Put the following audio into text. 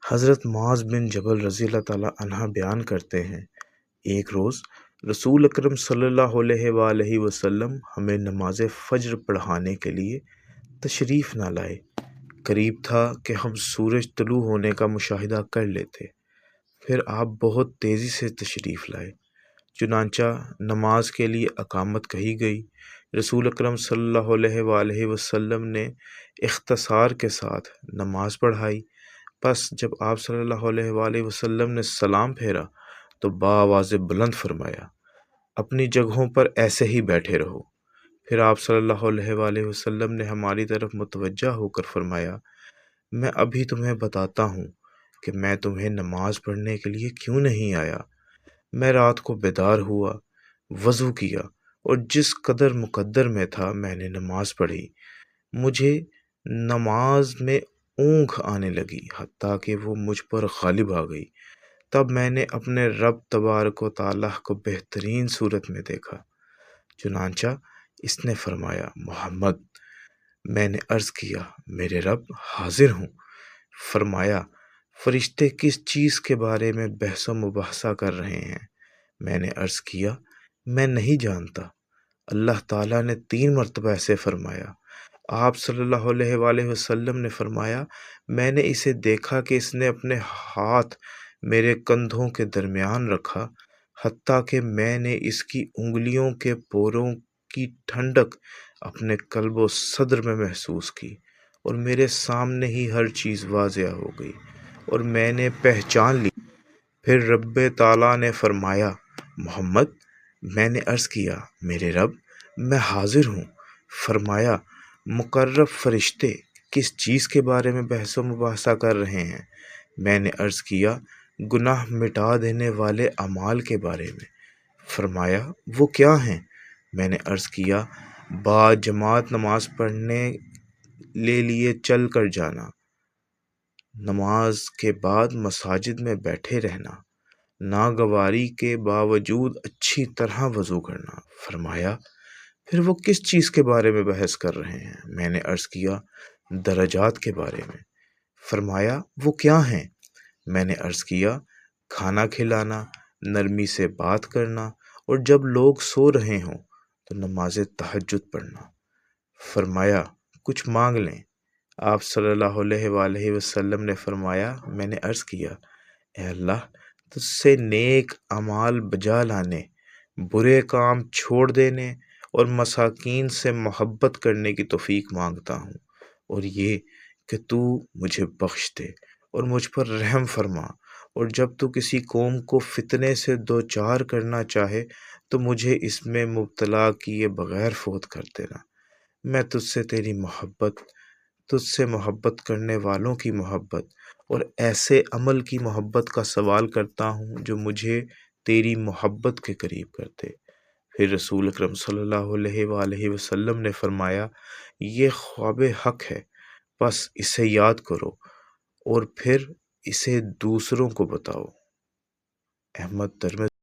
حضرت معاذ بن جبل رضی اللہ تعالیٰ عنہ بیان کرتے ہیں، ایک روز رسول اکرم صلی اللہ علیہ وآلہ وسلم ہمیں نماز فجر پڑھانے کے لیے تشریف نہ لائے۔ قریب تھا کہ ہم سورج طلوع ہونے کا مشاہدہ کر لیتے، پھر آپ بہت تیزی سے تشریف لائے۔ چنانچہ نماز کے لیے اقامت کہی گئی۔ رسول اکرم صلی اللہ علیہ وآلہ وسلم نے اختصار کے ساتھ نماز پڑھائی۔ پس جب آپ صلی اللہ علیہ وآلہ وسلم نے سلام پھیرا تو بآواز بلند فرمایا، اپنی جگہوں پر ایسے ہی بیٹھے رہو۔ پھر آپ صلی اللہ علیہ وآلہ وسلم نے ہماری طرف متوجہ ہو کر فرمایا، میں ابھی تمہیں بتاتا ہوں کہ میں تمہیں نماز پڑھنے کے لیے کیوں نہیں آیا۔ میں رات کو بیدار ہوا، وضو کیا اور جس قدر مقدر میں تھا میں نے نماز پڑھی۔ مجھے نماز میں اونگ آنے لگی، حتیٰ کہ وہ مجھ پر غالب آ گئی۔ تب میں نے اپنے رب تبارک و تعالیٰ کو بہترین صورت میں دیکھا۔ چنانچہ اس نے فرمایا، محمد۔ میں نے عرض کیا، میرے رب حاضر ہوں۔ فرمایا، فرشتے کس چیز کے بارے میں بحث و مباحثہ کر رہے ہیں؟ میں نے عرض کیا، میں نہیں جانتا۔ اللہ تعالیٰ نے 3 مرتبہ ایسے فرمایا۔ آپ صلی اللہ علیہ وآلہ وسلم نے فرمایا، میں نے اسے دیکھا کہ اس نے اپنے ہاتھ میرے کندھوں کے درمیان رکھا، حتیٰ کہ میں نے اس کی انگلیوں کے پوروں کی ٹھنڈک اپنے قلب و صدر میں محسوس کی، اور میرے سامنے ہی ہر چیز واضح ہو گئی اور میں نے پہچان لی۔ پھر رب تعالیٰ نے فرمایا، محمد۔ میں نے عرض کیا، میرے رب میں حاضر ہوں۔ فرمایا، مقرب فرشتے کس چیز کے بارے میں بحث و مباحثہ کر رہے ہیں؟ میں نے عرض کیا، گناہ مٹا دینے والے اعمال کے بارے میں۔ فرمایا، وہ کیا ہیں؟ میں نے عرض کیا، با جماعت نماز پڑھنے لیے چل کر جانا، نماز کے بعد مساجد میں بیٹھے رہنا، ناگواری کے باوجود اچھی طرح وضو کرنا۔ فرمایا، پھر وہ کس چیز کے بارے میں بحث کر رہے ہیں؟ میں نے عرض کیا، درجات کے بارے میں۔ فرمایا، وہ کیا ہیں؟ میں نے عرض کیا، کھانا کھلانا، نرمی سے بات کرنا، اور جب لوگ سو رہے ہوں تو نماز تہجد پڑھنا۔ فرمایا، کچھ مانگ لیں۔ آپ صلی اللہ علیہ وآلہ وسلم نے فرمایا، میں نے عرض کیا، اے اللہ، تجھ سے نیک اعمال بجا لانے، برے کام چھوڑ دینے اور مساکین سے محبت کرنے کی توفیق مانگتا ہوں، اور یہ کہ تو مجھے بخش دے اور مجھ پر رحم فرما، اور جب تو کسی قوم کو فتنے سے دوچار کرنا چاہے تو مجھے اس میں مبتلا کیے بغیر فوت کر دینا۔ میں تجھ سے تیری محبت، تجھ سے محبت کرنے والوں کی محبت اور ایسے عمل کی محبت کا سوال کرتا ہوں جو مجھے تیری محبت کے قریب کرتے۔ پھر رسول اکرم صلی اللہ علیہ وآلہ وسلم نے فرمایا، یہ خواب حق ہے، بس اسے یاد کرو اور پھر اسے دوسروں کو بتاؤ۔ احمد ترمذی۔